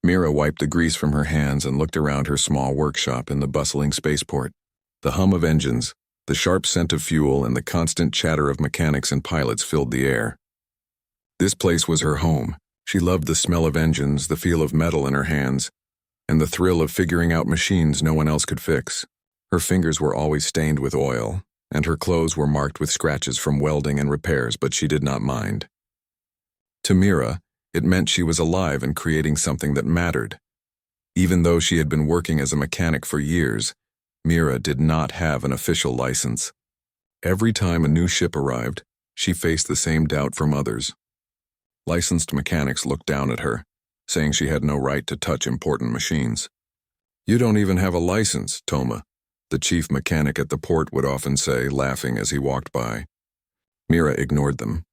Mira wiped the grease from her hands and looked around her small workshop in the bustling spaceport. The hum of engines, the sharp scent of fuel, and the constant chatter of mechanics and pilots filled the air. This place was her home. She loved the smell of engines, the feel of metal in her hands, and the thrill of figuring out machines no one else could fix. Her fingers were always stained with oil, and her clothes were marked with scratches from welding and repairs, but she did not mind. To Mira, it meant she was alive and creating something that mattered. Even though she had been working as a mechanic for years, Mira did not have an official license. Every time a new ship arrived, she faced the same doubt from others. Licensed mechanics looked down at her, saying she had no right to touch important machines. "You don't even have a license, Toma," the chief mechanic at the port would often say, laughing as he walked by. Mira ignored them.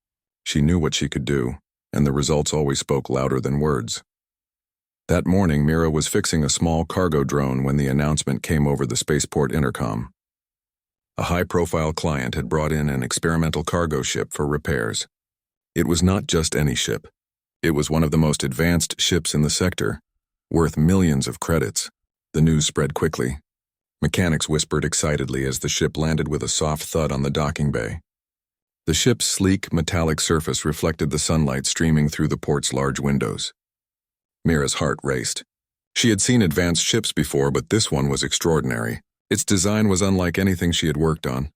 She knew what she could do, and the results always spoke louder than words. That morning, Mira was fixing a small cargo drone when the announcement came over the spaceport intercom. A high-profile client had brought in an experimental cargo ship for repairs. It was not just any ship. It was one of the most advanced ships in the sector, worth millions of credits. The news spread quickly. Mechanics whispered excitedly as the ship landed with a soft thud on the docking bay. The ship's sleek, metallic surface reflected the sunlight streaming through the port's large windows. Mira's heart raced. She had seen advanced ships before, but this one was extraordinary. Its design was unlike anything she had worked on.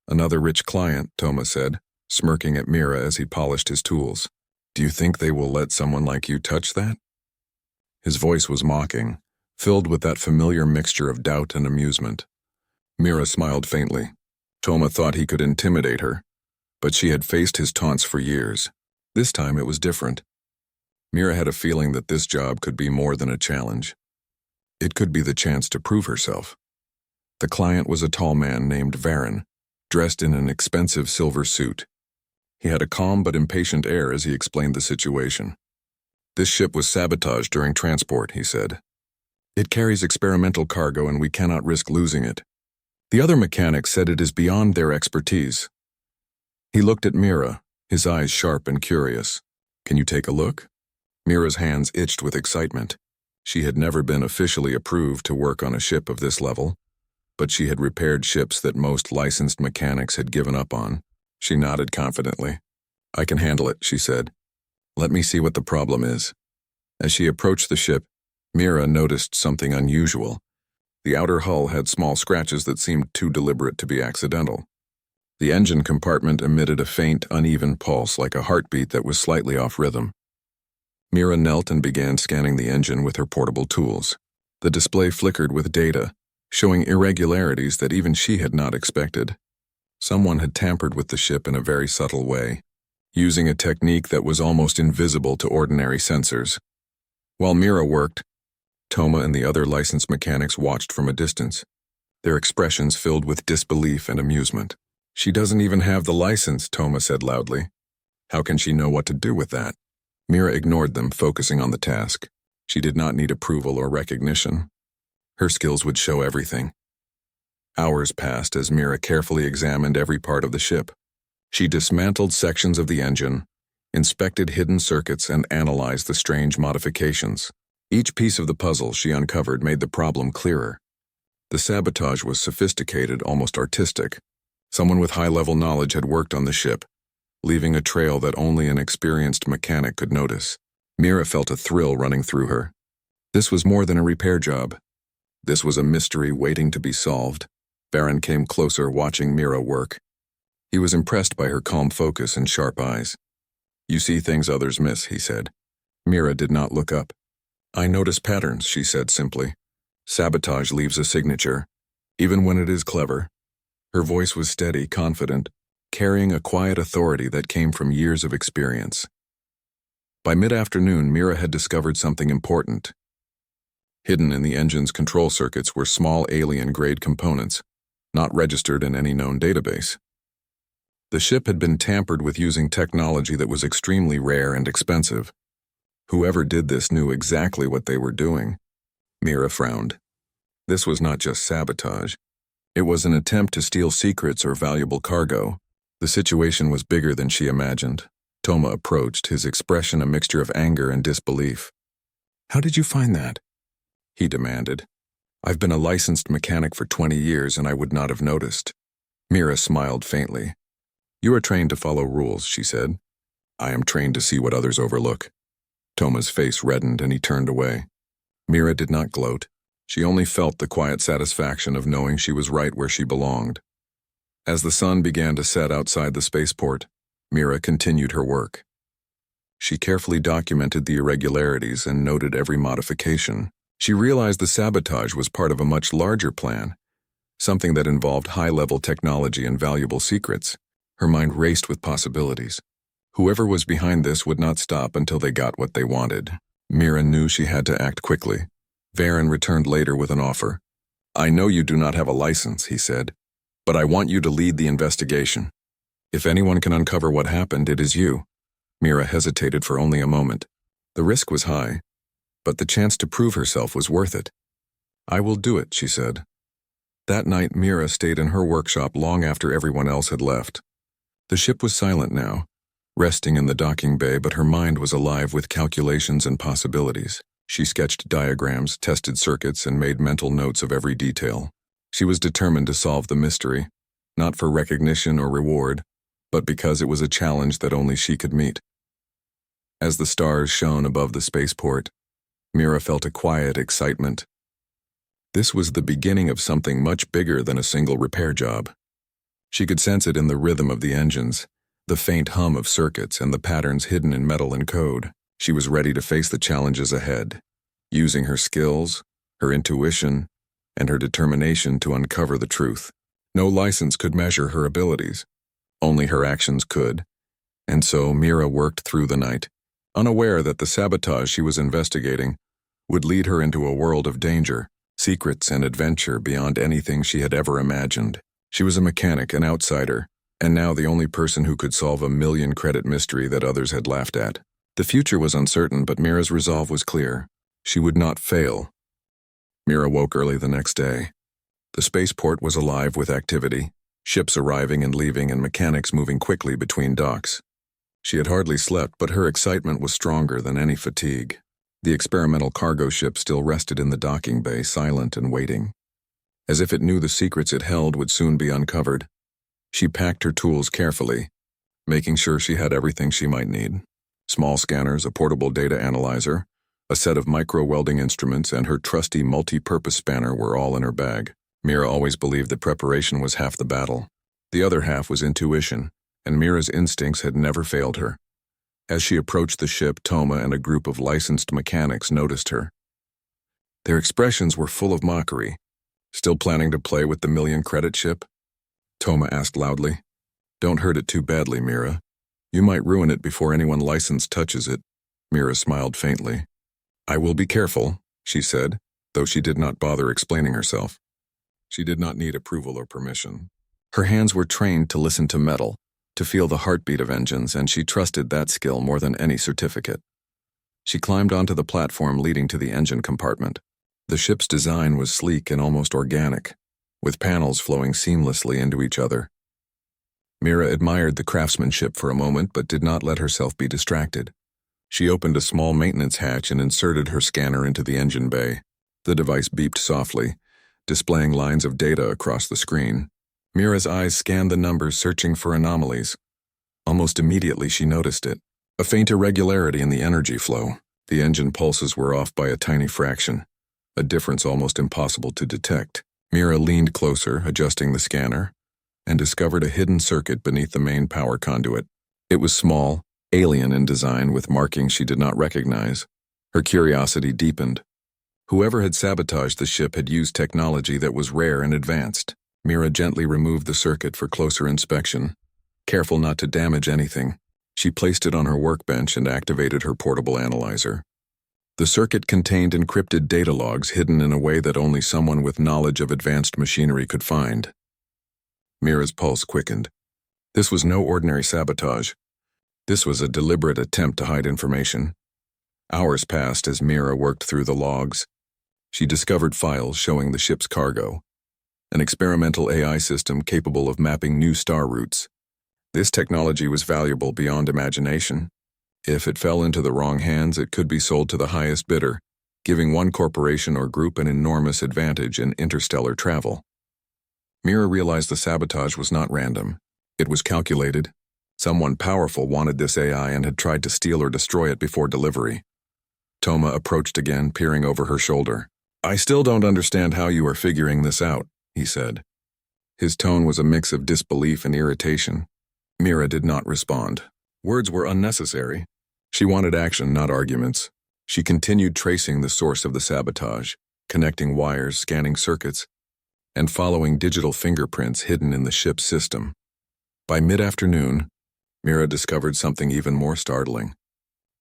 "Another rich client," Toma said, smirking at Mira as he polished his tools. "Do you think they will let someone like you touch that?" His voice was mocking, filled with that familiar mixture of doubt and amusement. Mira smiled faintly. Toma thought he could intimidate her, but she had faced his taunts for years. This time it was different. Mira had a feeling that this job could be more than a challenge. It could be the chance to prove herself. The client was a tall man named Varen, dressed in an expensive silver suit. He had a calm but impatient air as he explained the situation. "This ship was sabotaged during transport," he said. "It carries experimental cargo and we cannot risk losing it. The other mechanics said it is beyond their expertise." He looked at Mira, his eyes sharp and curious. "Can you take a look?" Mira's hands itched with excitement. She had never been officially approved to work on a ship of this level, but she had repaired ships that most licensed mechanics had given up on. She nodded confidently. "I can handle it," she said. "Let me see what the problem is." As she approached the ship, Mira noticed something unusual. The outer hull had small scratches that seemed too deliberate to be accidental. The engine compartment emitted a faint, uneven pulse like a heartbeat that was slightly off rhythm. Mira knelt and began scanning the engine with her portable tools. The display flickered with data, showing irregularities that even she had not expected. Someone had tampered with the ship in a very subtle way, using a technique that was almost invisible to ordinary sensors. While Mira worked, Toma and the other licensed mechanics watched from a distance, their expressions filled with disbelief and amusement. "She doesn't even have the license," Toma said loudly. "How can she know what to do with that?" Mira ignored them, focusing on the task. She did not need approval or recognition. Her skills would show everything. Hours passed as Mira carefully examined every part of the ship. She dismantled sections of the engine, inspected hidden circuits, and analyzed the strange modifications. Each piece of the puzzle she uncovered made the problem clearer. The sabotage was sophisticated, almost artistic. Someone with high-level knowledge had worked on the ship, leaving a trail that only an experienced mechanic could notice. Mira felt a thrill running through her. This was more than a repair job. This was a mystery waiting to be solved. Varen came closer, watching Mira work. He was impressed by her calm focus and sharp eyes. "You see things others miss," he said. Mira did not look up. "I notice patterns," she said simply. "Sabotage leaves a signature, even when it is clever." Her voice was steady, confident, carrying a quiet authority that came from years of experience. By mid-afternoon, Mira had discovered something important. Hidden in the engine's control circuits were small alien-grade components, not registered in any known database. The ship had been tampered with using technology that was extremely rare and expensive. Whoever did this knew exactly what they were doing. Mira frowned. This was not just sabotage. It was an attempt to steal secrets or valuable cargo. The situation was bigger than she imagined. Toma approached, his expression a mixture of anger and disbelief. How did you find that? He demanded. I've been a licensed mechanic for 20 years and I would not have noticed. Mira smiled faintly. You are trained to follow rules, she said. I am trained to see what others overlook. Toma's face reddened and he turned away. Mira did not gloat. She only felt the quiet satisfaction of knowing she was right where she belonged. As the sun began to set outside the spaceport, Mira continued her work. She carefully documented the irregularities and noted every modification. She realized the sabotage was part of a much larger plan, something that involved high-level technology and valuable secrets. Her mind raced with possibilities. Whoever was behind this would not stop until they got what they wanted. Mira knew she had to act quickly. Varen returned later with an offer. I know you do not have a license, he said, but I want you to lead the investigation. If anyone can uncover what happened, it is you. Mira hesitated for only a moment. The risk was high, but the chance to prove herself was worth it. I will do it, she said. That night, Mira stayed in her workshop long after everyone else had left. The ship was silent now, resting in the docking bay, but her mind was alive with calculations and possibilities. She sketched diagrams, tested circuits, and made mental notes of every detail. She was determined to solve the mystery, not for recognition or reward, but because it was a challenge that only she could meet. As the stars shone above the spaceport, Mira felt a quiet excitement. This was the beginning of something much bigger than a single repair job. She could sense it in the rhythm of the engines, the faint hum of circuits, and the patterns hidden in metal and code. She was ready to face the challenges ahead, using her skills, her intuition, and her determination to uncover the truth. No license could measure her abilities. Only her actions could. And so Mira worked through the night, unaware that the sabotage she was investigating would lead her into a world of danger, secrets, and adventure beyond anything she had ever imagined. She was a mechanic, an outsider, and now the only person who could solve a million-credit mystery that others had laughed at. The future was uncertain, but Mira's resolve was clear. She would not fail. Mira woke early the next day. The spaceport was alive with activity, ships arriving and leaving and mechanics moving quickly between docks. She had hardly slept, but her excitement was stronger than any fatigue. The experimental cargo ship still rested in the docking bay, silent and waiting. As if it knew the secrets it held would soon be uncovered, she packed her tools carefully, making sure she had everything she might need. Small scanners, a portable data analyzer, a set of micro-welding instruments, and her trusty multi-purpose spanner were all in her bag. Mira always believed that preparation was half the battle. The other half was intuition, and Mira's instincts had never failed her. As she approached the ship, Toma and a group of licensed mechanics noticed her. Their expressions were full of mockery. Still planning to play with the million-credit ship? Toma asked loudly. Don't hurt it too badly, Mira. You might ruin it before anyone licensed touches it. Mira smiled faintly. I will be careful, she said, though she did not bother explaining herself. She did not need approval or permission. Her hands were trained to listen to metal, to feel the heartbeat of engines, and she trusted that skill more than any certificate. She climbed onto the platform leading to the engine compartment. The ship's design was sleek and almost organic, with panels flowing seamlessly into each other. Mira admired the craftsmanship for a moment but did not let herself be distracted. She opened a small maintenance hatch and inserted her scanner into the engine bay. The device beeped softly, displaying lines of data across the screen. Mira's eyes scanned the numbers, searching for anomalies. Almost immediately she noticed it. A faint irregularity in the energy flow. The engine pulses were off by a tiny fraction, a difference almost impossible to detect. Mira leaned closer, adjusting the scanner, and discovered a hidden circuit beneath the main power conduit. It was small, alien in design, with markings she did not recognize. Her curiosity deepened. Whoever had sabotaged the ship had used technology that was rare and advanced. Mira gently removed the circuit for closer inspection. Careful not to damage anything, she placed it on her workbench and activated her portable analyzer. The circuit contained encrypted data logs hidden in a way that only someone with knowledge of advanced machinery could find. Mira's pulse quickened. This was no ordinary sabotage. This was a deliberate attempt to hide information. Hours passed as Mira worked through the logs. She discovered files showing the ship's cargo, an experimental AI system capable of mapping new star routes. This technology was valuable beyond imagination. If it fell into the wrong hands, it could be sold to the highest bidder. giving one corporation or group an enormous advantage in interstellar travel. Mira realized the sabotage was not random. It was calculated. Someone powerful wanted this AI and had tried to steal or destroy it before delivery. Toma approached again, peering over her shoulder. "I still don't understand how you are figuring this out," he said. His tone was a mix of disbelief and irritation. Mira did not respond. Words were unnecessary. She wanted action, not arguments. She continued tracing the source of the sabotage, connecting wires, scanning circuits, and following digital fingerprints hidden in the ship's system. By mid-afternoon, Mira discovered something even more startling.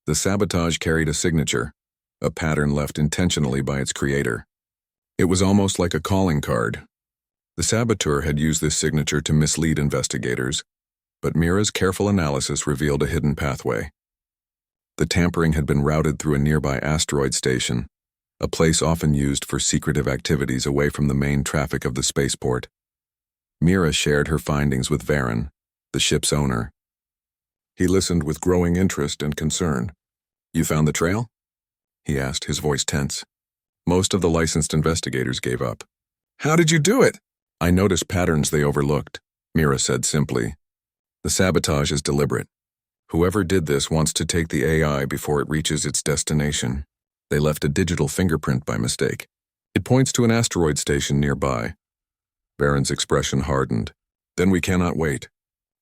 The sabotage carried a signature, a pattern left intentionally by its creator. It was almost like a calling card. The saboteur had used this signature to mislead investigators, but Mira's careful analysis revealed a hidden pathway. The tampering had been routed through a nearby asteroid station, a place often used for secretive activities away from the main traffic of the spaceport. Mira shared her findings with Varen, the ship's owner. He listened with growing interest and concern. "You found the trail?" he asked, his voice tense. Most of the licensed investigators gave up. "How did you do it?" "I noticed patterns they overlooked," Mira said simply. "The sabotage is deliberate. Whoever did this wants to take the AI before it reaches its destination. They left a digital fingerprint by mistake. It points to an asteroid station nearby." Varen's expression hardened. "Then we cannot wait.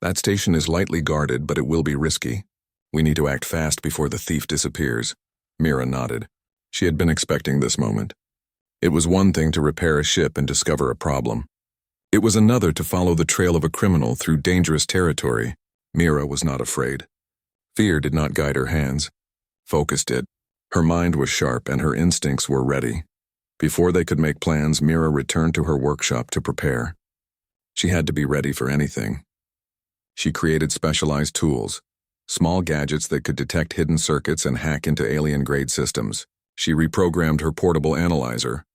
That station is lightly guarded, but it will be risky. We need to act fast before the thief disappears." Mira nodded. She had been expecting this moment. It was one thing to repair a ship and discover a problem. It was another to follow the trail of a criminal through dangerous territory. Mira was not afraid. Fear did not guide her hands. Focus did. Her mind was sharp and her instincts were ready. Before they could make plans, Mira returned to her workshop to prepare. She had to be ready for anything. She created specialized tools, small gadgets that could detect hidden circuits and hack into alien-grade systems. She reprogrammed her portable analyzer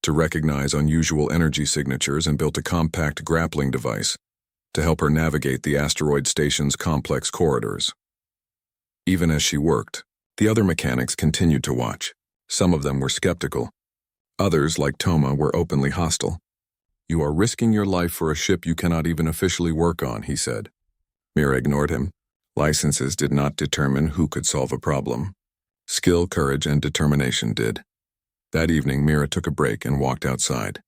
to recognize unusual energy signatures and built a compact grappling device to help her navigate the asteroid station's complex corridors. Even as she worked, the other mechanics continued to watch. Some of them were skeptical. Others, like Toma, were openly hostile. "You are risking your life for a ship you cannot even officially work on," he said. Mira ignored him. Licenses did not determine who could solve a problem. Skill, courage, and determination did. That evening, Mira took a break and walked outside.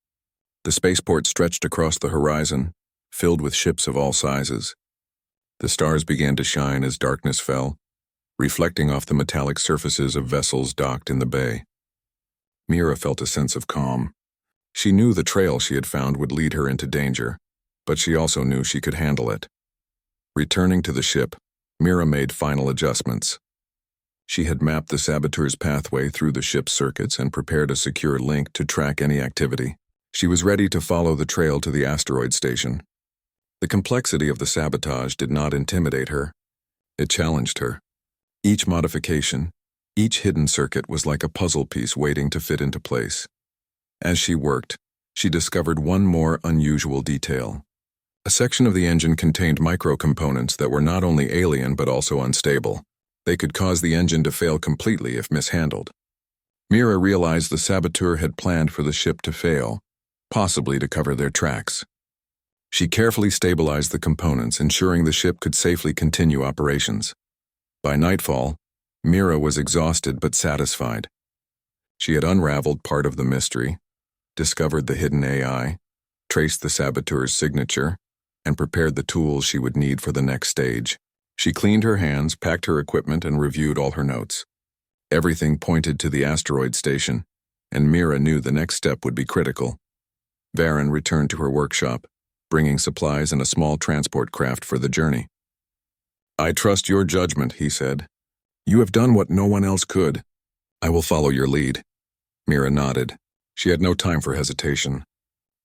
The spaceport stretched across the horizon, filled with ships of all sizes. The stars began to shine as darkness fell, reflecting off the metallic surfaces of vessels docked in the bay. Mira felt a sense of calm. She knew the trail she had found would lead her into danger, but she also knew she could handle it. Returning to the ship, Mira made final adjustments. She had mapped the saboteur's pathway through the ship's circuits and prepared a secure link to track any activity. She was ready to follow the trail to the asteroid station. The complexity of the sabotage did not intimidate her. It challenged her. Each modification, each hidden circuit was like a puzzle piece waiting to fit into place. As she worked, she discovered one more unusual detail. A section of the engine contained micro-components that were not only alien but also unstable. They could cause the engine to fail completely if mishandled. Mira realized the saboteur had planned for the ship to fail, possibly to cover their tracks. She carefully stabilized the components, ensuring the ship could safely continue operations. By nightfall, Mira was exhausted but satisfied. She had unraveled part of the mystery, discovered the hidden AI, traced the saboteur's signature, and prepared the tools she would need for the next stage. She cleaned her hands, packed her equipment, and reviewed all her notes. Everything pointed to the asteroid station, and Mira knew the next step would be critical. Varen returned to her workshop, bringing supplies and a small transport craft for the journey. "I trust your judgment," he said. "You have done what no one else could. I will follow your lead." Mira nodded. She had no time for hesitation.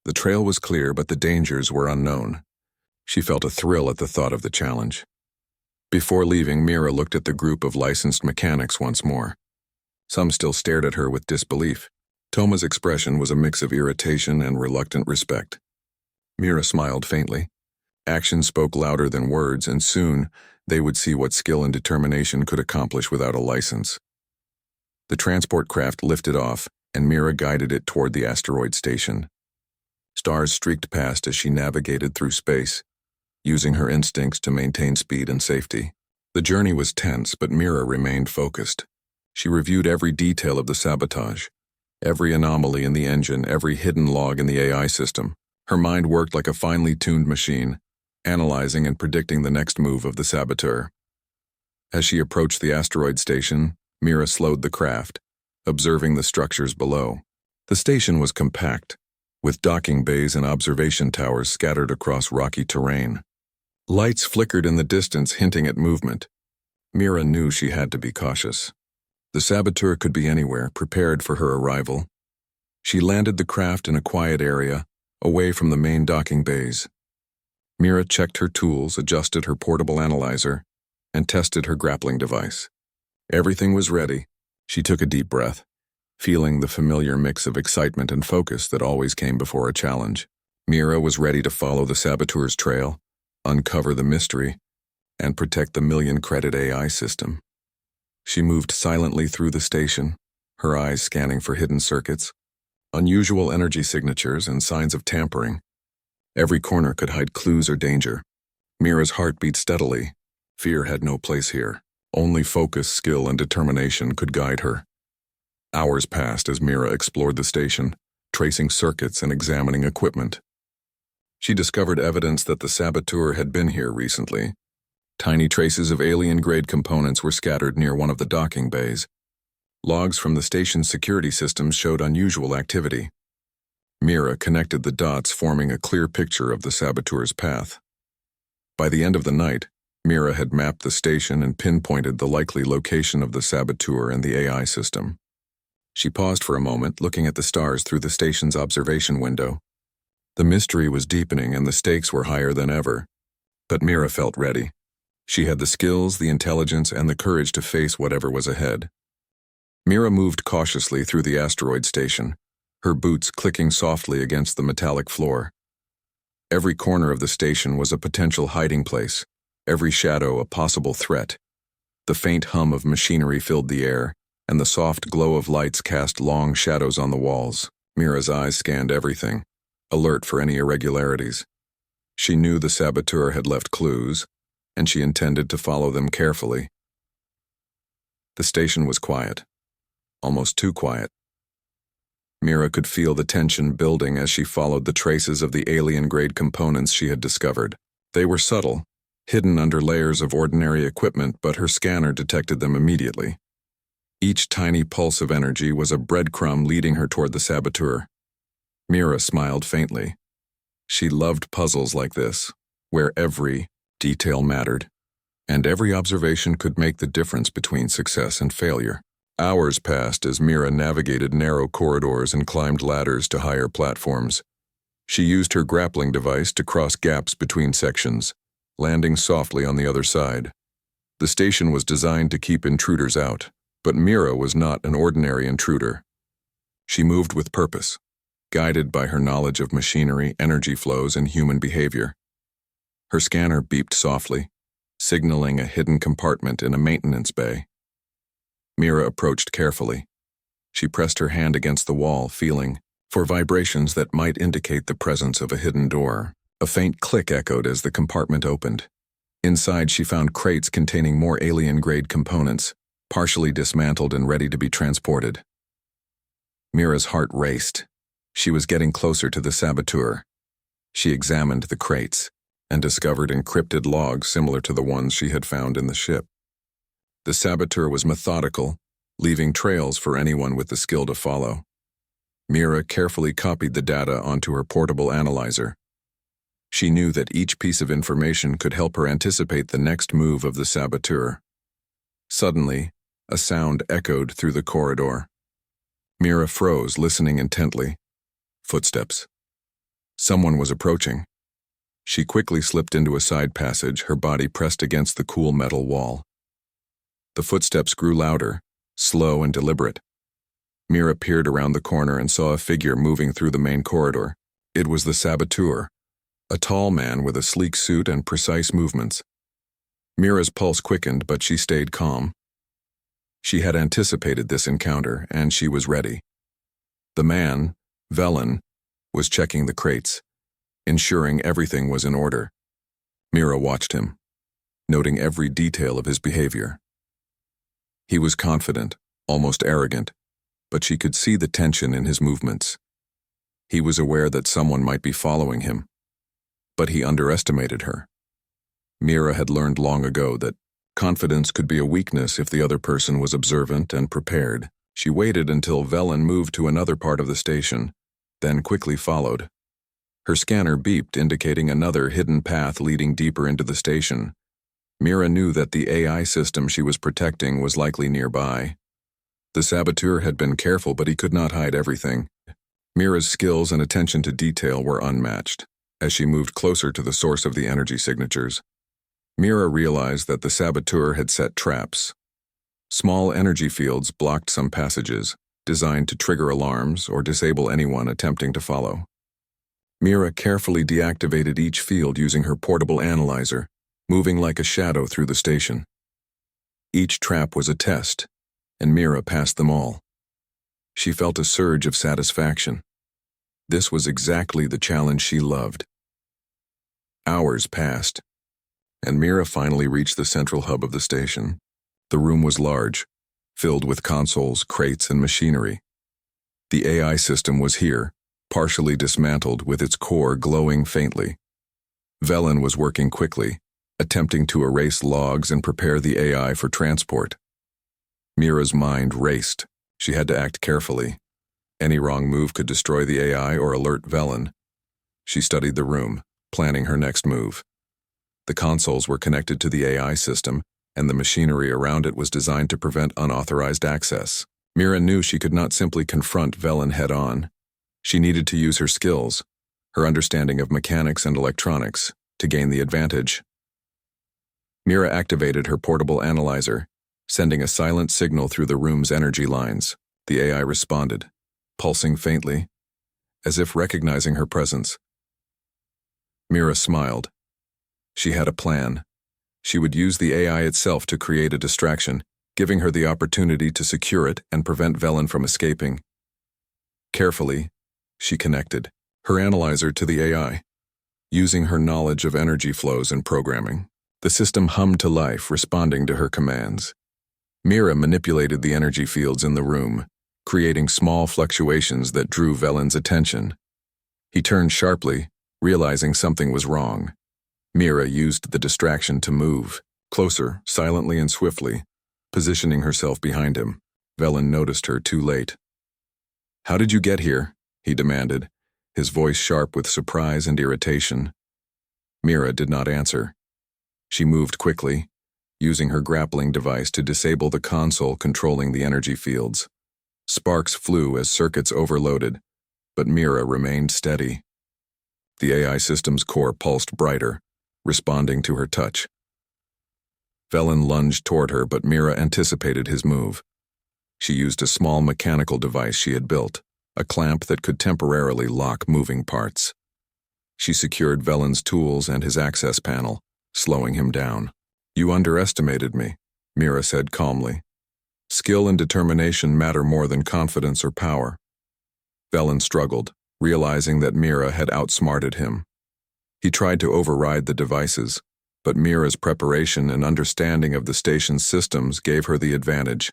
The trail was clear, but the dangers were unknown. She felt a thrill at the thought of the challenge. Before leaving, Mira looked at the group of licensed mechanics once more. Some still stared at her with disbelief. Toma's expression was a mix of irritation and reluctant respect. Mira smiled faintly. Action spoke louder than words, and soon they would see what skill and determination could accomplish without a license. The transport craft lifted off, and Mira guided it toward the asteroid station. Stars streaked past as she navigated through space, using her instincts to maintain speed and safety. The journey was tense, but Mira remained focused. She reviewed every detail of the sabotage, every anomaly in the engine, every hidden log in the AI system. Her mind worked like a finely tuned machine, analyzing and predicting the next move of the saboteur. As she approached the asteroid station, Mira slowed the craft, observing the structures below. The station was compact, with docking bays and observation towers scattered across rocky terrain. Lights flickered in the distance, hinting at movement. Mira knew she had to be cautious. The saboteur could be anywhere, prepared for her arrival. She landed the craft in a quiet area, away from the main docking bays. Mira checked her tools, adjusted her portable analyzer, and tested her grappling device. Everything was ready. She took a deep breath, feeling the familiar mix of excitement and focus that always came before a challenge. Mira was ready to follow the saboteur's trail, uncover the mystery, and protect the million-credit AI system. She moved silently through the station, her eyes scanning for hidden circuits, unusual energy signatures, and signs of tampering. Every corner could hide clues or danger. Mira's heart beat steadily. Fear had no place here. Only focus, skill, and determination could guide her. Hours passed as Mira explored the station, tracing circuits and examining equipment. She discovered evidence that the saboteur had been here recently. Tiny traces of alien-grade components were scattered near one of the docking bays. Logs from the station's security systems showed unusual activity. Mira connected the dots, forming a clear picture of the saboteur's path. By the end of the night, Mira had mapped the station and pinpointed the likely location of the saboteur and the AI system. She paused for a moment, looking at the stars through the station's observation window. The mystery was deepening and the stakes were higher than ever. But Mira felt ready. She had the skills, the intelligence, and the courage to face whatever was ahead. Mira moved cautiously through the asteroid station, her boots clicking softly against the metallic floor. Every corner of the station was a potential hiding place, every shadow a possible threat. The faint hum of machinery filled the air, and the soft glow of lights cast long shadows on the walls. Mira's eyes scanned everything, alert for any irregularities. She knew the saboteur had left clues, and she intended to follow them carefully. The station was quiet, almost too quiet. Mira could feel the tension building as she followed the traces of the alien-grade components she had discovered. They were subtle, hidden under layers of ordinary equipment, but her scanner detected them immediately. Each tiny pulse of energy was a breadcrumb leading her toward the saboteur. Mira smiled faintly. She loved puzzles like this, where every detail mattered, and every observation could make the difference between success and failure. Hours passed as Mira navigated narrow corridors and climbed ladders to higher platforms. She used her grappling device to cross gaps between sections, landing softly on the other side. The station was designed to keep intruders out, but Mira was not an ordinary intruder. She moved with purpose, guided by her knowledge of machinery, energy flows, and human behavior. Her scanner beeped softly, signaling a hidden compartment in a maintenance bay. Mira approached carefully. She pressed her hand against the wall, feeling for vibrations that might indicate the presence of a hidden door. A faint click echoed as the compartment opened. Inside, she found crates containing more alien-grade components, partially dismantled and ready to be transported. Mira's heart raced. She was getting closer to the saboteur. She examined the crates and discovered encrypted logs similar to the ones she had found in the ship. The saboteur was methodical, leaving trails for anyone with the skill to follow. Mira carefully copied the data onto her portable analyzer. She knew that each piece of information could help her anticipate the next move of the saboteur. Suddenly, a sound echoed through the corridor. Mira froze, listening intently. Footsteps. Someone was approaching. She quickly slipped into a side passage, her body pressed against the cool metal wall. The footsteps grew louder, slow and deliberate. Mira peered around the corner and saw a figure moving through the main corridor. It was the saboteur, a tall man with a sleek suit and precise movements. Mira's pulse quickened, but she stayed calm. She had anticipated this encounter, and she was ready. The man, Velen, was checking the crates, ensuring everything was in order. Mira watched him, noting every detail of his behavior. He was confident, almost arrogant, but she could see the tension in his movements. He was aware that someone might be following him, but he underestimated her. Mira had learned long ago that confidence could be a weakness if the other person was observant and prepared. She waited until Velen moved to another part of the station, then quickly followed. Her scanner beeped, indicating another hidden path leading deeper into the station. Mira knew that the AI system she was protecting was likely nearby. The saboteur had been careful, but he could not hide everything. Mira's skills and attention to detail were unmatched. As she moved closer to the source of the energy signatures, Mira realized that the saboteur had set traps. Small energy fields blocked some passages, designed to trigger alarms or disable anyone attempting to follow. Mira carefully deactivated each field using her portable analyzer, moving like a shadow through the station. Each trap was a test, and Mira passed them all. She felt a surge of satisfaction. This was exactly the challenge she loved. Hours passed, and Mira finally reached the central hub of the station. The room was large, filled with consoles, crates, and machinery. The AI system was here, partially dismantled with its core glowing faintly. Velen was working quickly, attempting to erase logs and prepare the AI for transport. Mira's mind raced. She had to act carefully. Any wrong move could destroy the AI or alert Velen. She studied the room, planning her next move. The consoles were connected to the AI system, and the machinery around it was designed to prevent unauthorized access. Mira knew she could not simply confront Velen head-on. She needed to use her skills, her understanding of mechanics and electronics, to gain the advantage. Mira activated her portable analyzer, sending a silent signal through the room's energy lines. The AI responded, pulsing faintly, as if recognizing her presence. Mira smiled. She had a plan. She would use the AI itself to create a distraction, giving her the opportunity to secure it and prevent Velen from escaping. Carefully, she connected her analyzer to the AI, using her knowledge of energy flows and programming. The system hummed to life, responding to her commands. Mira manipulated the energy fields in the room, creating small fluctuations that drew Velen's attention. He turned sharply, realizing something was wrong. Mira used the distraction to move, closer, silently and swiftly, positioning herself behind him. Velen noticed her too late. "How did you get here?" he demanded, his voice sharp with surprise and irritation. Mira did not answer. She moved quickly, using her grappling device to disable the console controlling the energy fields. Sparks flew as circuits overloaded, but Mira remained steady. The AI system's core pulsed brighter, responding to her touch. Velen lunged toward her, but Mira anticipated his move. She used a small mechanical device she had built, a clamp that could temporarily lock moving parts. She secured Velen's tools and his access panel, slowing him down. "You underestimated me," Mira said calmly. "Skill and determination matter more than confidence or power." Velen struggled, realizing that Mira had outsmarted him. He tried to override the devices, but Mira's preparation and understanding of the station's systems gave her the advantage.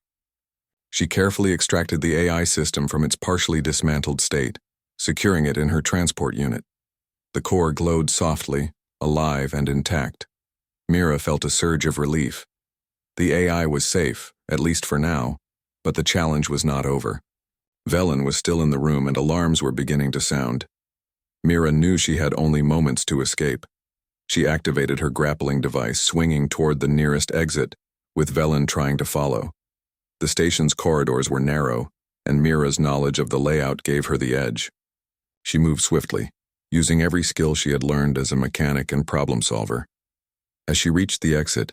She carefully extracted the AI system from its partially dismantled state, securing it in her transport unit. The core glowed softly, alive and intact. Mira felt a surge of relief. The AI was safe, at least for now, but the challenge was not over. Velen was still in the room and alarms were beginning to sound. Mira knew she had only moments to escape. She activated her grappling device, swinging toward the nearest exit, with Velen trying to follow. The station's corridors were narrow, and Mira's knowledge of the layout gave her the edge. She moved swiftly, using every skill she had learned as a mechanic and problem solver. As she reached the exit,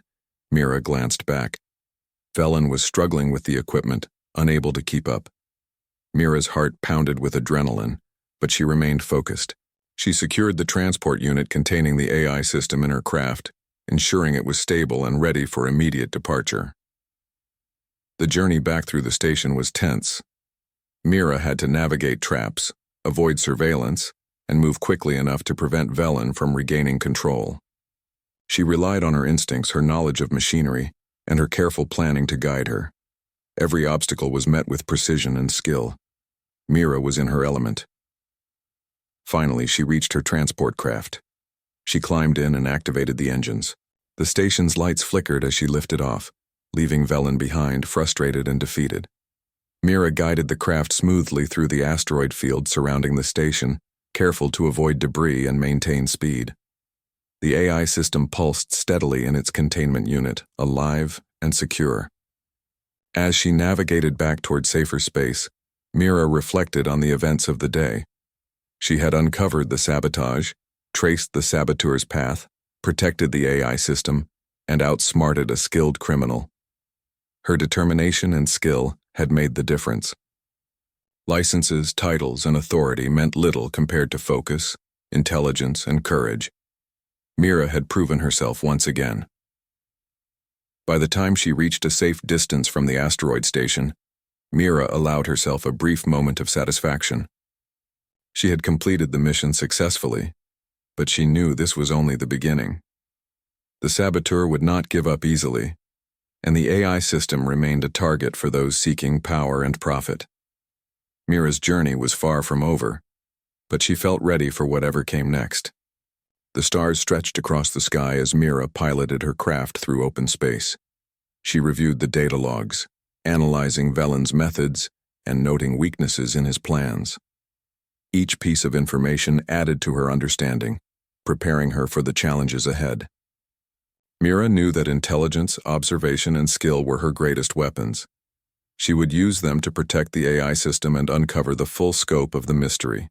Mira glanced back. Velen was struggling with the equipment, unable to keep up. Mira's heart pounded with adrenaline, but she remained focused. She secured the transport unit containing the AI system in her craft, ensuring it was stable and ready for immediate departure. The journey back through the station was tense. Mira had to navigate traps, avoid surveillance, and move quickly enough to prevent Velen from regaining control. She relied on her instincts, her knowledge of machinery, and her careful planning to guide her. Every obstacle was met with precision and skill. Mira was in her element. Finally, she reached her transport craft. She climbed in and activated the engines. The station's lights flickered as she lifted off, leaving Velen behind, frustrated and defeated. Mira guided the craft smoothly through the asteroid field surrounding the station, careful to avoid debris and maintain speed. The AI system pulsed steadily in its containment unit, alive and secure. As she navigated back toward safer space, Mira reflected on the events of the day. She had uncovered the sabotage, traced the saboteur's path, protected the AI system, and outsmarted a skilled criminal. Her determination and skill had made the difference. Licenses, titles, and authority meant little compared to focus, intelligence, and courage. Mira had proven herself once again. By the time she reached a safe distance from the asteroid station, Mira allowed herself a brief moment of satisfaction. She had completed the mission successfully, but she knew this was only the beginning. The saboteur would not give up easily, and the AI system remained a target for those seeking power and profit. Mira's journey was far from over, but she felt ready for whatever came next. The stars stretched across the sky as Mira piloted her craft through open space. She reviewed the data logs, analyzing Velen's methods and noting weaknesses in his plans. Each piece of information added to her understanding, preparing her for the challenges ahead. Mira knew that intelligence, observation, and skill were her greatest weapons. She would use them to protect the AI system and uncover the full scope of the mystery.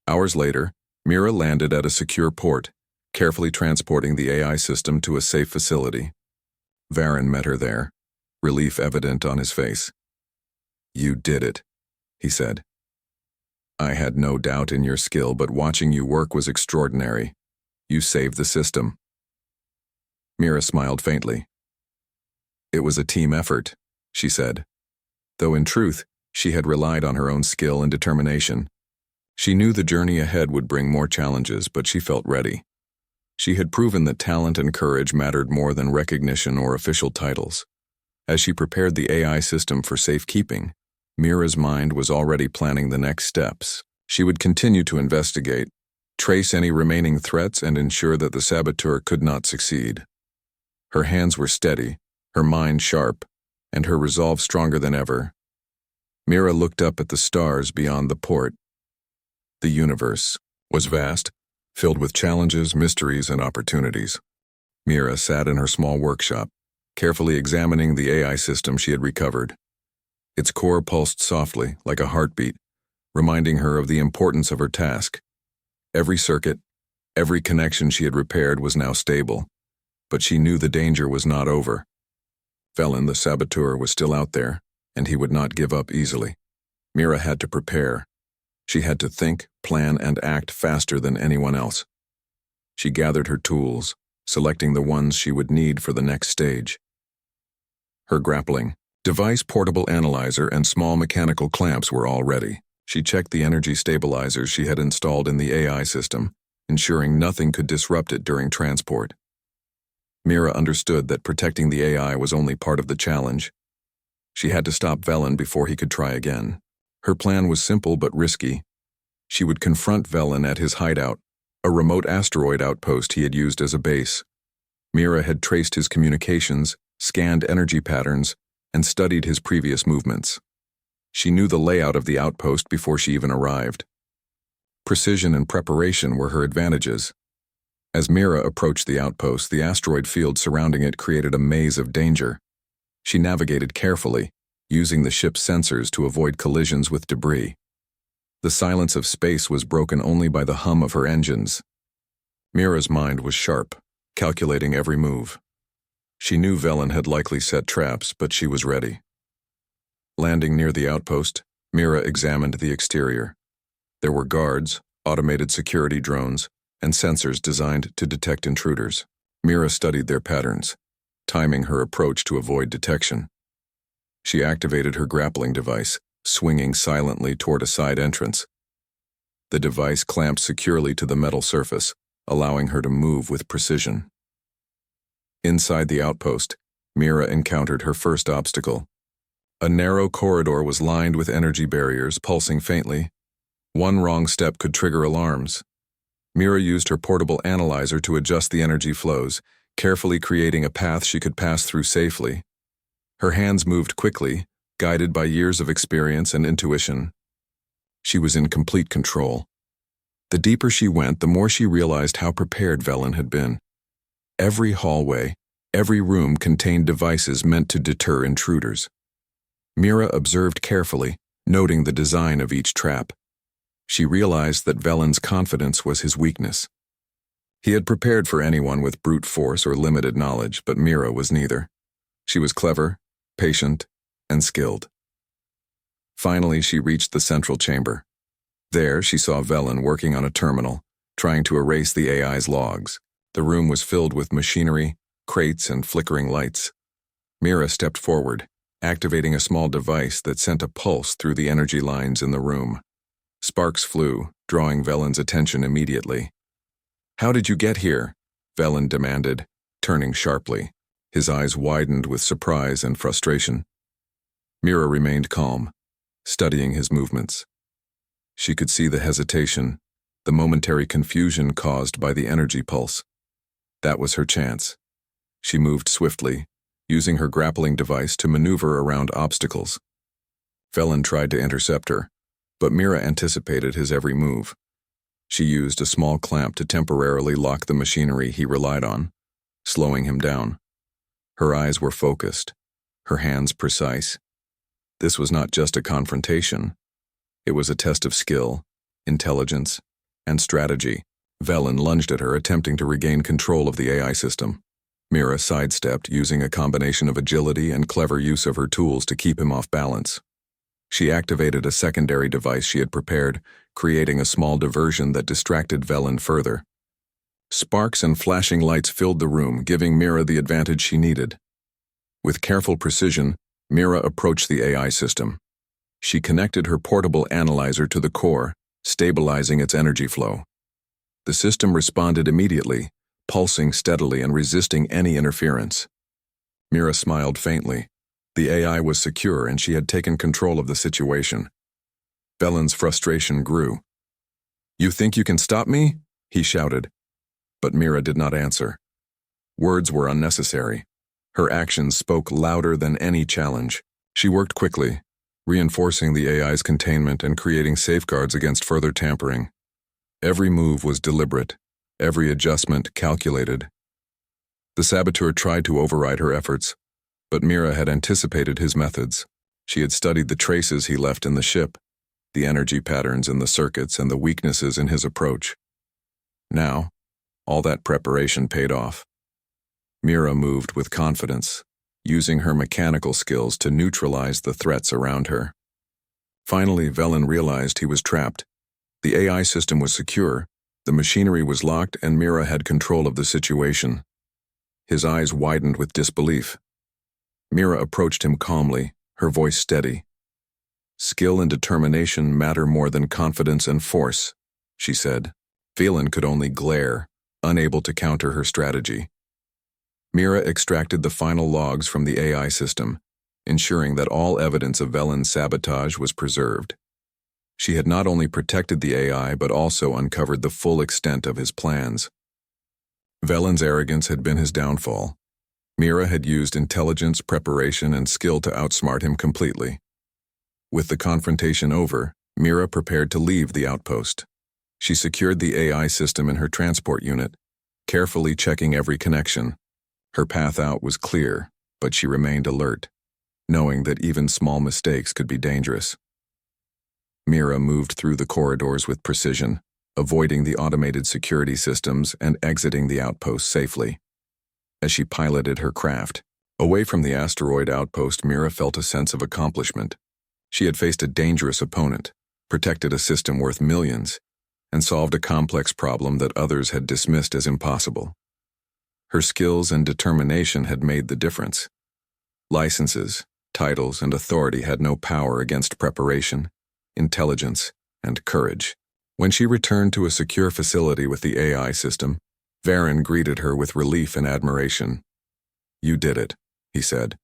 Hours later, Mira landed at a secure port, carefully transporting the AI system to a safe facility. Varen met her there, relief evident on his face. "You did it," he said. "I had no doubt in your skill, but watching you work was extraordinary. You saved the system." Mira smiled faintly. "It was a team effort," she said, though in truth, she had relied on her own skill and determination. She knew the journey ahead would bring more challenges, but she felt ready. She had proven that talent and courage mattered more than recognition or official titles. As she prepared the AI system for safekeeping, Mira's mind was already planning the next steps. She would continue to investigate, trace any remaining threats, and ensure that the saboteur could not succeed. Her hands were steady, her mind sharp, and her resolve stronger than ever. Mira looked up at the stars beyond the port. The universe was vast, filled with challenges, mysteries, and opportunities. Mira sat in her small workshop, carefully examining the AI system she had recovered. Its core pulsed softly, like a heartbeat, reminding her of the importance of her task. Every circuit, every connection she had repaired was now stable, but she knew the danger was not over. Velen, the saboteur, was still out there, and he would not give up easily. Mira had to prepare. She had to think, plan, and act faster than anyone else. She gathered her tools, selecting the ones she would need for the next stage. Her grappling device, portable analyzer, and small mechanical clamps were all ready. She checked the energy stabilizers she had installed in the AI system, ensuring nothing could disrupt it during transport. Mira understood that protecting the AI was only part of the challenge. She had to stop Velen before he could try again. Her plan was simple but risky. She would confront Velen at his hideout, a remote asteroid outpost he had used as a base. Mira had traced his communications, scanned energy patterns, and studied his previous movements. She knew the layout of the outpost before she even arrived. Precision and preparation were her advantages. As Mira approached the outpost, the asteroid field surrounding it created a maze of danger. She navigated carefully, using the ship's sensors to avoid collisions with debris. The silence of space was broken only by the hum of her engines. Mira's mind was sharp, calculating every move. She knew Velen had likely set traps, but she was ready. Landing near the outpost, Mira examined the exterior. There were guards, automated security drones, and sensors designed to detect intruders. Mira studied their patterns, timing her approach to avoid detection. She activated her grappling device, swinging silently toward a side entrance. The device clamped securely to the metal surface, allowing her to move with precision. Inside the outpost, Mira encountered her first obstacle. A narrow corridor was lined with energy barriers, pulsing faintly. One wrong step could trigger alarms. Mira used her portable analyzer to adjust the energy flows, carefully creating a path she could pass through safely. Her hands moved quickly, guided by years of experience and intuition. She was in complete control. The deeper she went, the more she realized how prepared Velen had been. Every hallway, every room contained devices meant to deter intruders. Mira observed carefully, noting the design of each trap. She realized that Velen's confidence was his weakness. He had prepared for anyone with brute force or limited knowledge, but Mira was neither. She was clever, patient, and skilled. Finally, she reached the central chamber. There, she saw Velen working on a terminal, trying to erase the AI's logs. The room was filled with machinery, crates, and flickering lights. Mira stepped forward, activating a small device that sent a pulse through the energy lines in the room. Sparks flew, drawing Velen's attention immediately. "How did you get here?" Velen demanded, turning sharply. His eyes widened with surprise and frustration. Mira remained calm, studying his movements. She could see the hesitation, the momentary confusion caused by the energy pulse. That was her chance. She moved swiftly, using her grappling device to maneuver around obstacles. Velen tried to intercept her, but Mira anticipated his every move. She used a small clamp to temporarily lock the machinery he relied on, slowing him down. Her eyes were focused, her hands precise. This was not just a confrontation. It was a test of skill, intelligence, and strategy. Velen lunged at her, attempting to regain control of the AI system. Mira sidestepped, using a combination of agility and clever use of her tools to keep him off balance. She activated a secondary device she had prepared, creating a small diversion that distracted Velen further. Sparks and flashing lights filled the room, giving Mira the advantage she needed. With careful precision, Mira approached the AI system. She connected her portable analyzer to the core, stabilizing its energy flow. The system responded immediately, pulsing steadily and resisting any interference. Mira smiled faintly. The AI was secure and she had taken control of the situation. Velen's frustration grew. "You think you can stop me?" he shouted. But Mira did not answer. Words were unnecessary. Her actions spoke louder than any challenge. She worked quickly, reinforcing the AI's containment and creating safeguards against further tampering. Every move was deliberate, every adjustment calculated. The saboteur tried to override her efforts, but Mira had anticipated his methods. She had studied the traces he left in the ship, the energy patterns in the circuits, and the weaknesses in his approach. Now, all that preparation paid off. Mira moved with confidence, using her mechanical skills to neutralize the threats around her. Finally, Velen realized he was trapped. The AI system was secure, the machinery was locked, and Mira had control of the situation. His eyes widened with disbelief. Mira approached him calmly, her voice steady. "Skill and determination matter more than confidence and force," she said. Velen could only glare, unable to counter her strategy. Mira extracted the final logs from the AI system, ensuring that all evidence of Velen's sabotage was preserved. She had not only protected the AI but also uncovered the full extent of his plans. Velen's arrogance had been his downfall. Mira had used intelligence, preparation, and skill to outsmart him completely. With the confrontation over, Mira prepared to leave the outpost. She secured the AI system in her transport unit, carefully checking every connection. Her path out was clear, but she remained alert, knowing that even small mistakes could be dangerous. Mira moved through the corridors with precision, avoiding the automated security systems and exiting the outpost safely. As she piloted her craft, away from the asteroid outpost, Mira felt a sense of accomplishment. She had faced a dangerous opponent, protected a system worth millions, and solved a complex problem that others had dismissed as impossible. Her skills and determination had made the difference. Licenses, titles, and authority had no power against preparation, intelligence, and courage. When she returned to a secure facility with the AI system, Varen greeted her with relief and admiration. "You did it," he said.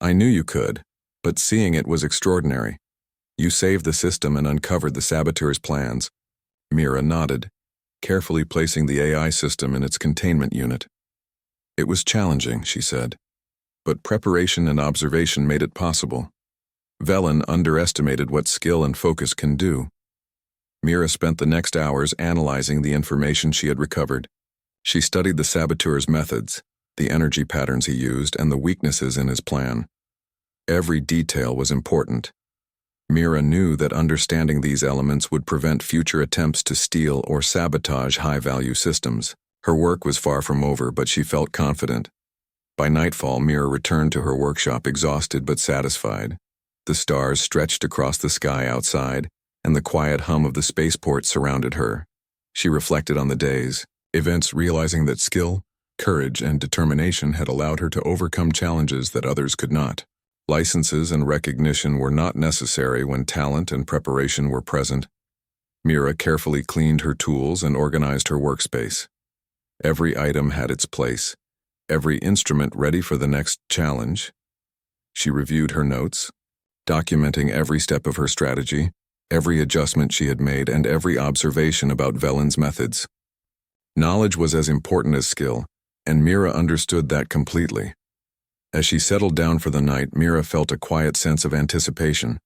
"I knew you could, but seeing it was extraordinary. You saved the system and uncovered the saboteur's plans." Mira nodded, carefully placing the AI system in its containment unit. "It was challenging," she said, "but preparation and observation made it possible. Velen underestimated what skill and focus can do." Mira spent the next hours analyzing the information she had recovered. She studied the saboteur's methods, the energy patterns he used, and the weaknesses in his plan. Every detail was important. Mira knew that understanding these elements would prevent future attempts to steal or sabotage high-value systems. Her work was far from over, but she felt confident. By nightfall, Mira returned to her workshop exhausted but satisfied. The stars stretched across the sky outside, and the quiet hum of the spaceport surrounded her. She reflected on the day's events, realizing that skill, courage, and determination had allowed her to overcome challenges that others could not. Licenses and recognition were not necessary when talent and preparation were present. Mira carefully cleaned her tools and organized her workspace. Every item had its place, every instrument ready for the next challenge. She reviewed her notes, documenting every step of her strategy, every adjustment she had made, and every observation about Velen's methods. Knowledge was as important as skill, and Mira understood that completely. As she settled down for the night, Mira felt a quiet sense of anticipation.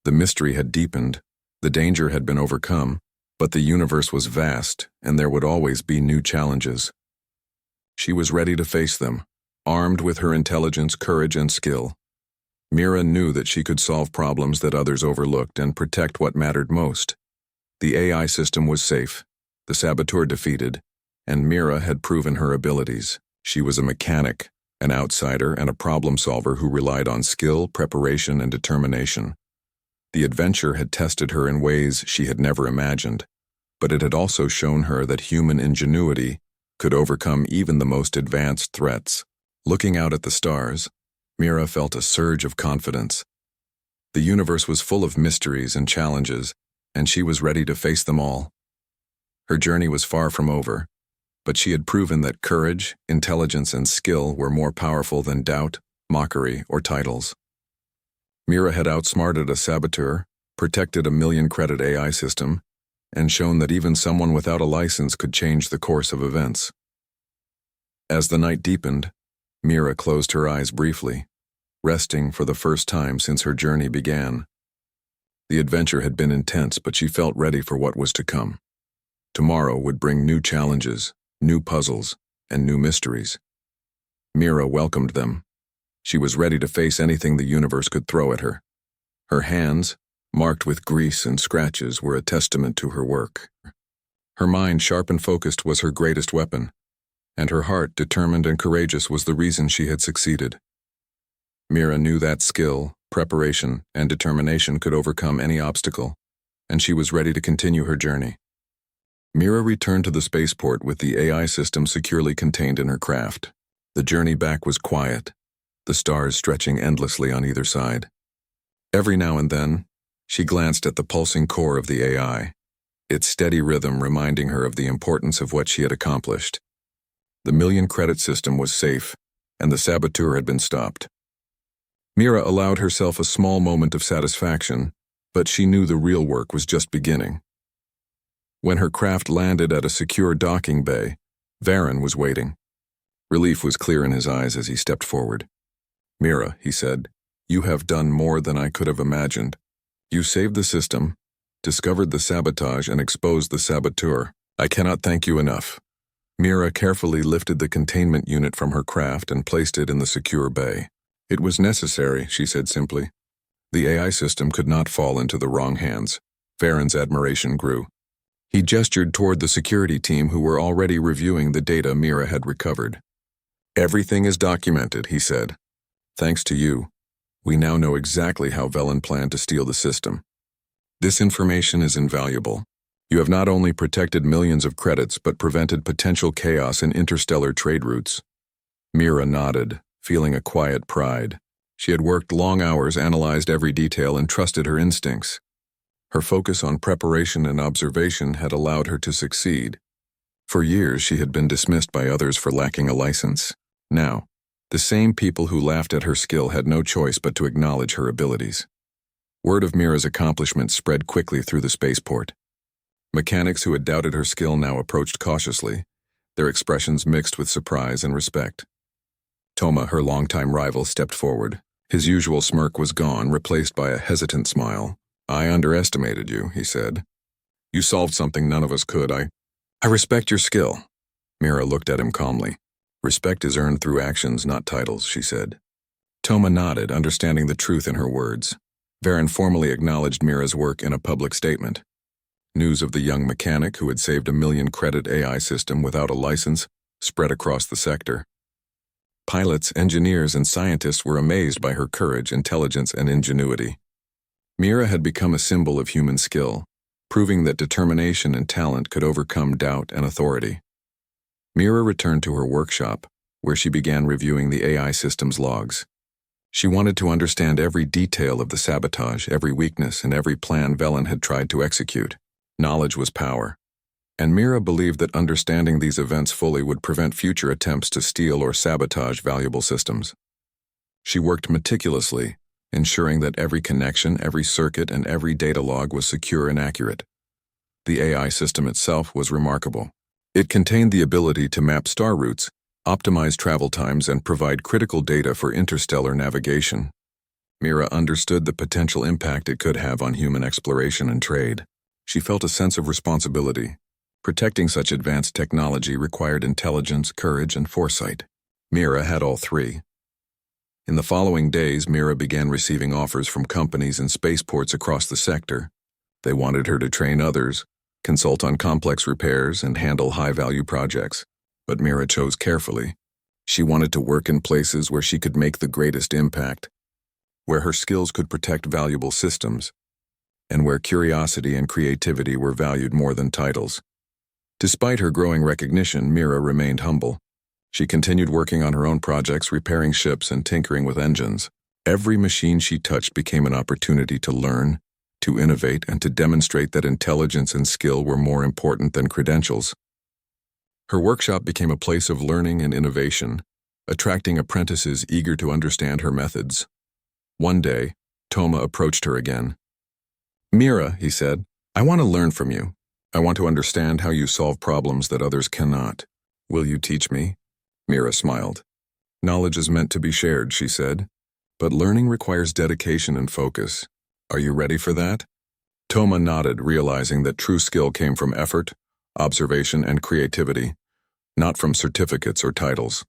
The mystery had deepened, the danger had been overcome, but the universe was vast, and there would always be new challenges. She was ready to face them, armed with her intelligence, courage, and skill. Mira knew that she could solve problems that others overlooked and protect what mattered most. The AI system was safe, the saboteur defeated, and Mira had proven her abilities. She was a mechanic, an outsider, and a problem solver who relied on skill, preparation, and determination. The adventure had tested her in ways she had never imagined, but it had also shown her that human ingenuity could overcome even the most advanced threats. Looking out at the stars, Mira felt a surge of confidence. The universe was full of mysteries and challenges, and she was ready to face them all. Her journey was far from over, but she had proven that courage, intelligence, and skill were more powerful than doubt, mockery, or titles. Mira had outsmarted a saboteur, protected a million-credit AI system, and shown that even someone without a license could change the course of events. As the night deepened, Mira closed her eyes briefly, resting for the first time since her journey began. The adventure had been intense, but she felt ready for what was to come. Tomorrow would bring new challenges, new puzzles, and new mysteries. Mira welcomed them. She was ready to face anything the universe could throw at her. Her hands, marked with grease and scratches, were a testament to her work. Her mind, sharp and focused, was her greatest weapon, and her heart, determined and courageous, was the reason she had succeeded. Mira knew that skill, preparation, and determination could overcome any obstacle, and she was ready to continue her journey. Mira returned to the spaceport with the AI system securely contained in her craft. The journey back was quiet, the stars stretching endlessly on either side. Every now and then, she glanced at the pulsing core of the AI, its steady rhythm reminding her of the importance of what she had accomplished. The million-credit system was safe, and the saboteur had been stopped. Mira allowed herself a small moment of satisfaction, but she knew the real work was just beginning. When her craft landed at a secure docking bay, Varen was waiting. Relief was clear in his eyes as he stepped forward. "Mira," he said, "you have done more than I could have imagined. You saved the system, discovered the sabotage, and exposed the saboteur. I cannot thank you enough." Mira carefully lifted the containment unit from her craft and placed it in the secure bay. "It was necessary," she said simply. The AI system could not fall into the wrong hands. Varen's admiration grew. He gestured toward the security team who were already reviewing the data Mira had recovered. "Everything is documented," he said. "Thanks to you, we now know exactly how Velen planned to steal the system. This information is invaluable. You have not only protected millions of credits, but prevented potential chaos in interstellar trade routes." Mira nodded, feeling a quiet pride. She had worked long hours, analyzed every detail, and trusted her instincts. Her focus on preparation and observation had allowed her to succeed. For years, she had been dismissed by others for lacking a license. Now, the same people who laughed at her skill had no choice but to acknowledge her abilities. Word of Mira's accomplishments spread quickly through the spaceport. Mechanics who had doubted her skill now approached cautiously, their expressions mixed with surprise and respect. Toma, her longtime rival, stepped forward. His usual smirk was gone, replaced by a hesitant smile. "I underestimated you," he said. "You solved something none of us could. I respect your skill." Mira looked at him calmly. "Respect is earned through actions, not titles," she said. Toma nodded, understanding the truth in her words. Varen formally acknowledged Mira's work in a public statement. News of the young mechanic who had saved a 1,000,000-credit AI system without a license spread across the sector. Pilots, engineers, and scientists were amazed by her courage, intelligence, and ingenuity. Mira had become a symbol of human skill, proving that determination and talent could overcome doubt and authority. Mira returned to her workshop, where she began reviewing the AI system's logs. She wanted to understand every detail of the sabotage, every weakness, and every plan Velen had tried to execute. Knowledge was power, and Mira believed that understanding these events fully would prevent future attempts to steal or sabotage valuable systems. She worked meticulously, ensuring that every connection, every circuit, and every data log was secure and accurate. The AI system itself was remarkable. It contained the ability to map star routes, optimize travel times, and provide critical data for interstellar navigation. Mira understood the potential impact it could have on human exploration and trade. She felt a sense of responsibility. Protecting such advanced technology required intelligence, courage, and foresight. Mira had all three. In the following days, Mira began receiving offers from companies and spaceports across the sector. They wanted her to train others, consult on complex repairs, and handle high-value projects. But Mira chose carefully. She wanted to work in places where she could make the greatest impact, where her skills could protect valuable systems, and where curiosity and creativity were valued more than titles. Despite her growing recognition, Mira remained humble. She continued working on her own projects, repairing ships and tinkering with engines. Every machine she touched became an opportunity to learn, to innovate, and to demonstrate that intelligence and skill were more important than credentials. Her workshop became a place of learning and innovation, attracting apprentices eager to understand her methods. One day, Toma approached her again. "Mira," he said, "I want to learn from you. I want to understand how you solve problems that others cannot. Will you teach me?" Mira smiled. "Knowledge is meant to be shared," she said, "but learning requires dedication and focus. Are you ready for that?" Toma nodded, realizing that true skill came from effort, observation, and creativity, not from certificates or titles.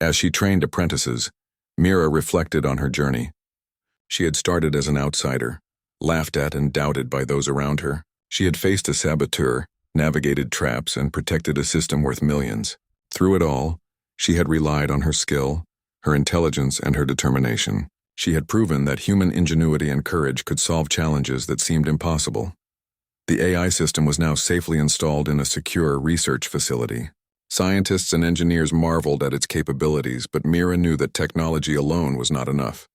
As she trained apprentices, Mira reflected on her journey. She had started as an outsider, laughed at and doubted by those around her. She had faced a saboteur, navigated traps, and protected a system worth millions. Through it all, she had relied on her skill, her intelligence, and her determination. She had proven that human ingenuity and courage could solve challenges that seemed impossible. The AI system was now safely installed in a secure research facility. Scientists and engineers marveled at its capabilities, but Mira knew that technology alone was not enough.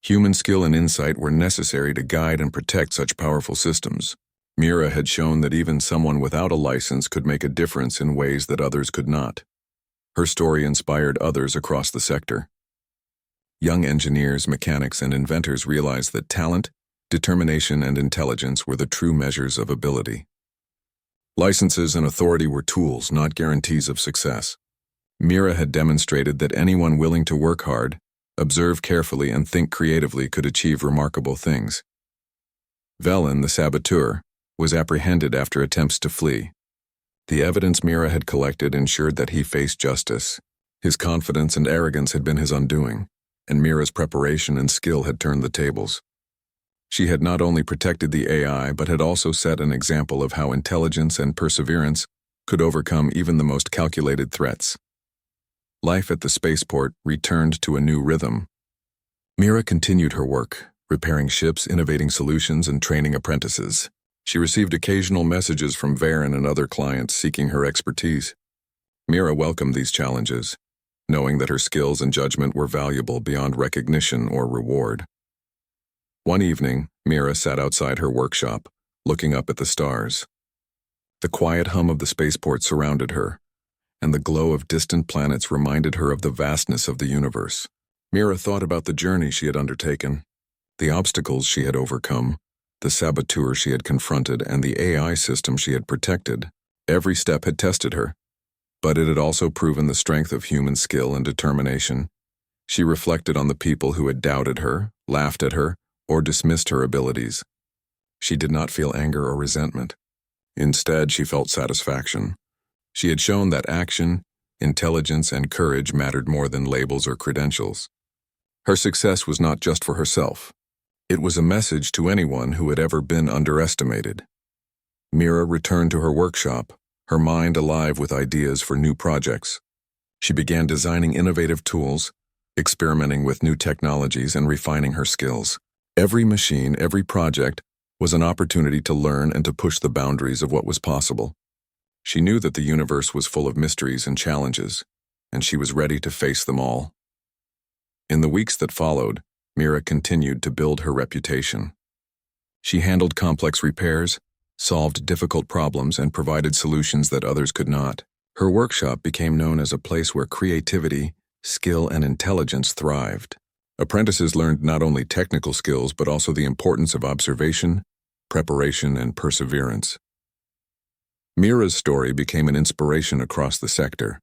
Human skill and insight were necessary to guide and protect such powerful systems. Mira had shown that even someone without a license could make a difference in ways that others could not. Her story inspired others across the sector. Young engineers, mechanics, and inventors realized that talent, determination, and intelligence were the true measures of ability. Licenses and authority were tools, not guarantees of success. Mira had demonstrated that anyone willing to work hard, observe carefully, and think creatively could achieve remarkable things. Velen, the saboteur, was apprehended after attempts to flee. The evidence Mira had collected ensured that he faced justice. His confidence and arrogance had been his undoing, and Mira's preparation and skill had turned the tables. She had not only protected the AI, but had also set an example of how intelligence and perseverance could overcome even the most calculated threats. Life at the spaceport returned to a new rhythm. Mira continued her work, repairing ships, innovating solutions, and training apprentices. She received occasional messages from Varen and other clients seeking her expertise. Mira welcomed these challenges. knowing that her skills and judgment were valuable beyond recognition or reward. One evening, Mira sat outside her workshop, looking up at the stars. The quiet hum of the spaceport surrounded her, and the glow of distant planets reminded her of the vastness of the universe. Mira thought about the journey she had undertaken, the obstacles she had overcome, the saboteur she had confronted, and the AI system she had protected. Every step had tested her, but it had also proven the strength of human skill and determination. She reflected on the people who had doubted her, laughed at her, or dismissed her abilities. She did not feel anger or resentment. Instead, she felt satisfaction. She had shown that action, intelligence, and courage mattered more than labels or credentials. Her success was not just for herself. It was a message to anyone who had ever been underestimated. Mira returned to her workshop, her mind alive with ideas for new projects. She began designing innovative tools, experimenting with new technologies, and refining her skills. Every machine, every project, was an opportunity to learn and to push the boundaries of what was possible. She knew that the universe was full of mysteries and challenges, and she was ready to face them all. In the weeks that followed, Mira continued to build her reputation. She handled complex repairs, solved difficult problems, and provided solutions that others could not. Her workshop became known as a place where creativity, skill, and intelligence thrived. Apprentices learned not only technical skills but also the importance of observation, preparation, and perseverance. Mira's story became an inspiration across the sector.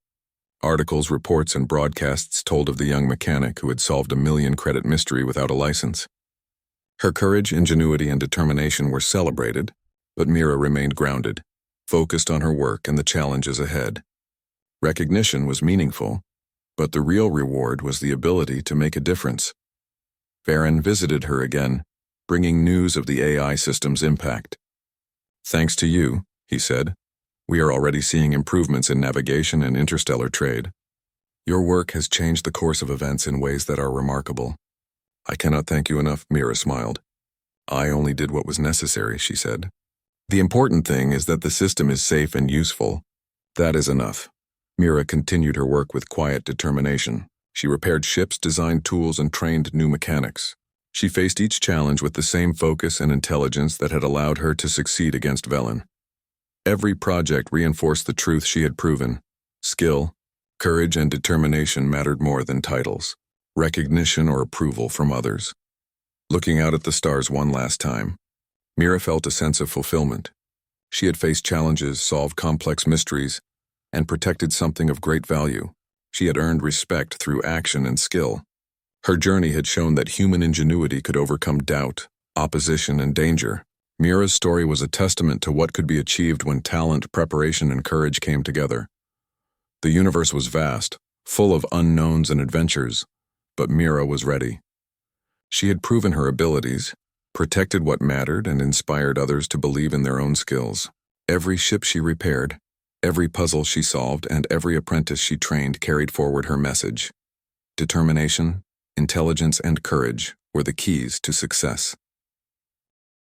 Articles, reports, and broadcasts told of the young mechanic who had solved a million-credit mystery without a license. Her courage, ingenuity, and determination were celebrated, but Mira remained grounded, focused on her work and the challenges ahead. Recognition was meaningful, but the real reward was the ability to make a difference. Varen visited her again, bringing news of the AI system's impact. "Thanks to you," he said, "we are already seeing improvements in navigation and interstellar trade. Your work has changed the course of events in ways that are remarkable." "I cannot thank you enough," Mira smiled. "I only did what was necessary," she said. "The important thing is that the system is safe and useful. That is enough." Mira continued her work with quiet determination. She repaired ships, designed tools, and trained new mechanics. She faced each challenge with the same focus and intelligence that had allowed her to succeed against Velen. Every project reinforced the truth she had proven. Skill, courage, and determination mattered more than titles, recognition, or approval from others. Looking out at the stars one last time, Mira felt a sense of fulfillment. She had faced challenges, solved complex mysteries, and protected something of great value. She had earned respect through action and skill. Her journey had shown that human ingenuity could overcome doubt, opposition, and danger. Mira's story was a testament to what could be achieved when talent, preparation, and courage came together. The universe was vast, full of unknowns and adventures, but Mira was ready. She had proven her abilities, protected what mattered, and inspired others to believe in their own skills. Every ship she repaired, every puzzle she solved, and every apprentice she trained carried forward her message. Determination, intelligence, and courage were the keys to success.